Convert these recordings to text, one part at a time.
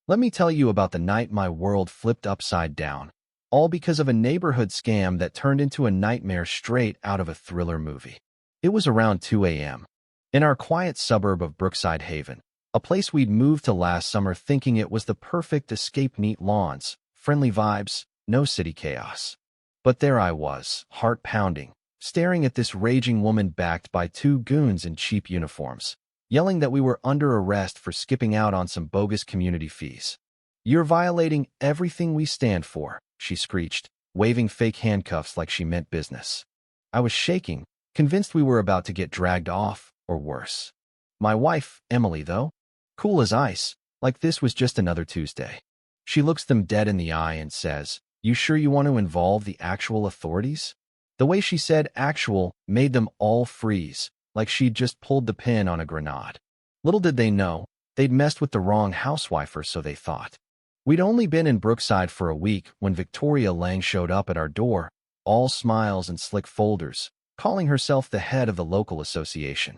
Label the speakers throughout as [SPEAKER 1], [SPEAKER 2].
[SPEAKER 1] Let me tell you about the night my world flipped upside down, all because of a neighborhood scam that turned into a nightmare straight out of a thriller movie. It was around 2 a.m. in our quiet suburb of Brookside Haven, a place we'd moved to last summer thinking it was the perfect escape. Neat lawns, friendly vibes, no city chaos. But there I was, heart pounding, staring at this raging woman backed by two goons in cheap uniforms, yelling that we were under arrest for skipping out on some bogus community fees. "You're violating everything we stand for," she screeched, waving fake handcuffs like she meant business. I was shaking, convinced we were about to get dragged off, or worse. My wife, Emily, though, cool as ice, like this was just another Tuesday. She looks them dead in the eye and says, "You sure you want to involve the actual authorities?" The way she said actual made them all freeze, like she'd just pulled the pin on a grenade. Little did they know, they'd messed with the wrong housewife, or so they thought. We'd only been in Brookside for a week when Victoria Lang showed up at our door, all smiles and slick folders, calling herself the head of the local association.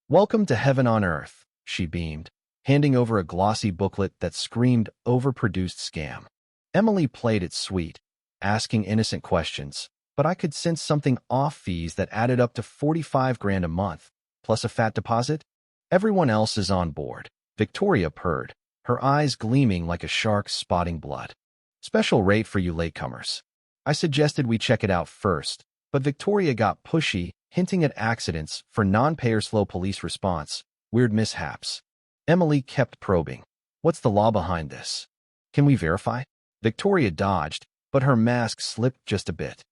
[SPEAKER 1] "Welcome to heaven on earth," she beamed, handing over a glossy booklet that screamed overproduced scam. Emily played it sweet, asking innocent questions, but I could sense something off. Fees that added up to 45 grand a month, plus a fat deposit? "Everyone else is on board," Victoria purred, her eyes gleaming like a shark spotting blood. "Special rate for you latecomers." I suggested we check it out first, but Victoria got pushy, hinting at accidents for non-payers, slow police response, weird mishaps. Emily kept probing. "What's the law behind this? Can we verify?" Victoria dodged, but her mask slipped just a bit.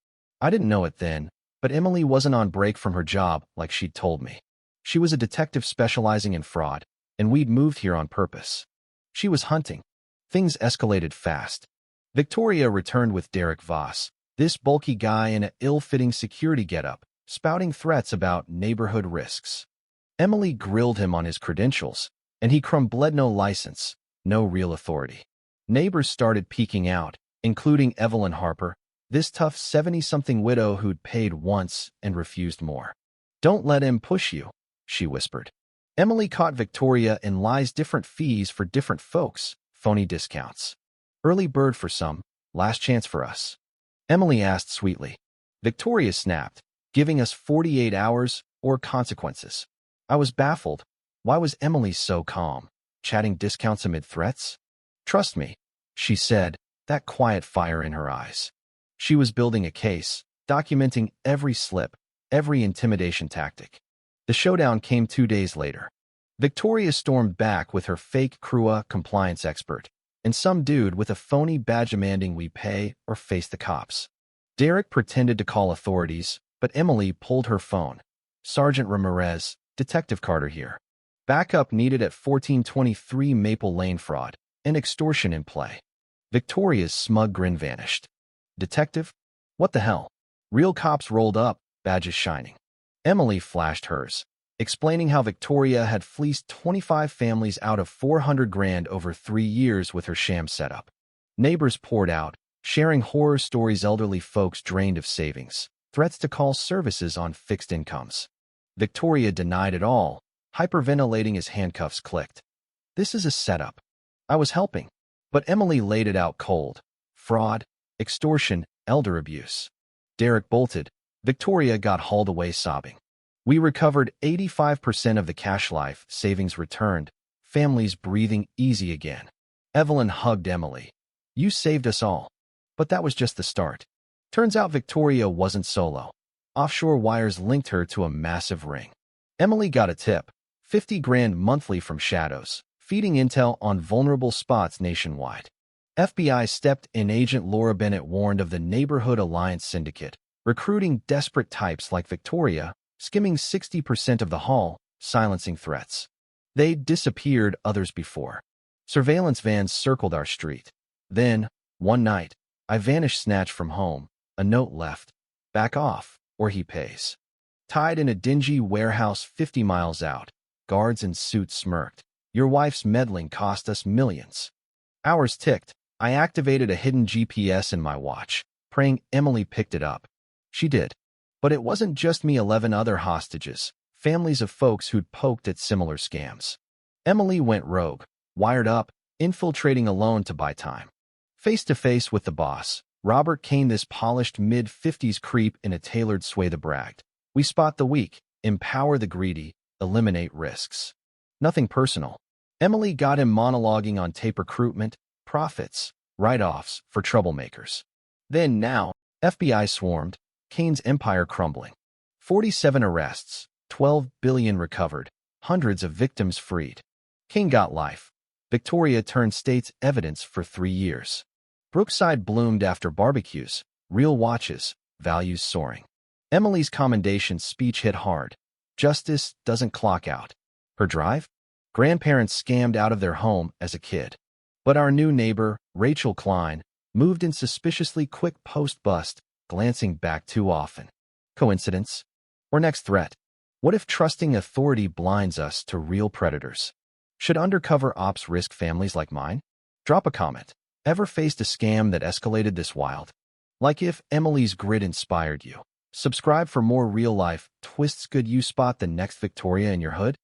[SPEAKER 1] I didn't know it then, but Emily wasn't on break from her job like she'd told me. She was a detective specializing in fraud, and we'd moved here on purpose. She was hunting. Things escalated fast. Victoria returned with Derek Voss, this bulky guy in an ill-fitting security getup, spouting threats about neighborhood risks. Emily grilled him on his credentials, and he bled no license, no real authority. Neighbors started peeking out, including Evelyn Harper, this tough 70-something widow who'd paid once and refused more. "Don't let him push you," she whispered. Emily caught Victoria in lies. "Different fees for different folks, phony discounts. Early bird for some, last chance for us." Emily asked sweetly. Victoria snapped, "Giving us 48 hours or consequences." I was baffled. Why was Emily so calm, chatting discounts amid threats? "Trust me," she said, that quiet fire in her eyes. She was building a case, documenting every slip, every intimidation tactic. The showdown came 2 days later. Victoria stormed back with her fake HOA compliance expert, and some dude with a phony badge demanding we pay or face the cops. Derek pretended to call authorities, but Emily pulled her phone. "Sergeant Ramirez, Detective Carter here. Backup needed at 1423 Maple Lane. Fraud and extortion in play." Victoria's smug grin vanished. "Detective? What the hell?" Real cops rolled up, badges shining. Emily flashed hers, explaining how Victoria had fleeced 25 families out of 400 grand over 3 years with her sham setup. Neighbors poured out, sharing horror stories. Elderly folks drained of savings, threats to call services on fixed incomes. Victoria denied it all, hyperventilating as handcuffs clicked. "This is a setup." I was helping, but Emily laid it out cold. Fraud, extortion, elder abuse. Derek bolted. Victoria got hauled away sobbing. We recovered 85% of the cash. Life savings returned, families breathing easy again. Evelyn hugged Emily. "You saved us all." But that was just the start. Turns out Victoria wasn't solo. Offshore wires linked her to a massive ring. Emily got a tip, 50 grand monthly from Shadows, feeding intel on vulnerable spots nationwide. FBI stepped in. Agent Laura Bennett warned of the Neighborhood Alliance Syndicate, recruiting desperate types like Victoria, skimming 60% of the haul, silencing threats. They'd disappeared others before. Surveillance vans circled our street. Then, one night, I vanished snatched from home, a note left, "Back off, or he pays." Tied in a dingy warehouse 50 miles out, guards in suits smirked. "Your wife's meddling cost us millions." Hours ticked. I activated a hidden GPS in my watch, praying Emily picked it up. She did. But it wasn't just me. 11 other hostages, families of folks who'd poked at similar scams. Emily went rogue, wired up, infiltrating alone to buy time. Face-to-face with the boss, Robert Kane, this polished mid-50s creep in a tailored suede, bragged. We spot the weak, empower the greedy, eliminate risks. Nothing personal. Emily got him monologuing on tape: recruitment, profits, write-offs for troublemakers. Then now, FBI swarmed, Kane's empire crumbling. 47 arrests, 12 billion recovered, hundreds of victims freed. Kane got life. Victoria turned state's evidence for 3 years. Brookside bloomed after barbecues, real watches, values soaring. Emily's commendation speech hit hard. Justice doesn't clock out. Her drive? Grandparents scammed out of their home as a kid. But our new neighbor, Rachel Klein, moved in suspiciously quick post-bust, glancing back too often. Coincidence? Or next threat? What if trusting authority blinds us to real predators? Should undercover ops risk families like mine? Drop a comment. Ever faced a scam that escalated this wild? Like if Emily's grit inspired you. Subscribe for more real-life twists. Could you spot the next Victoria in your hood?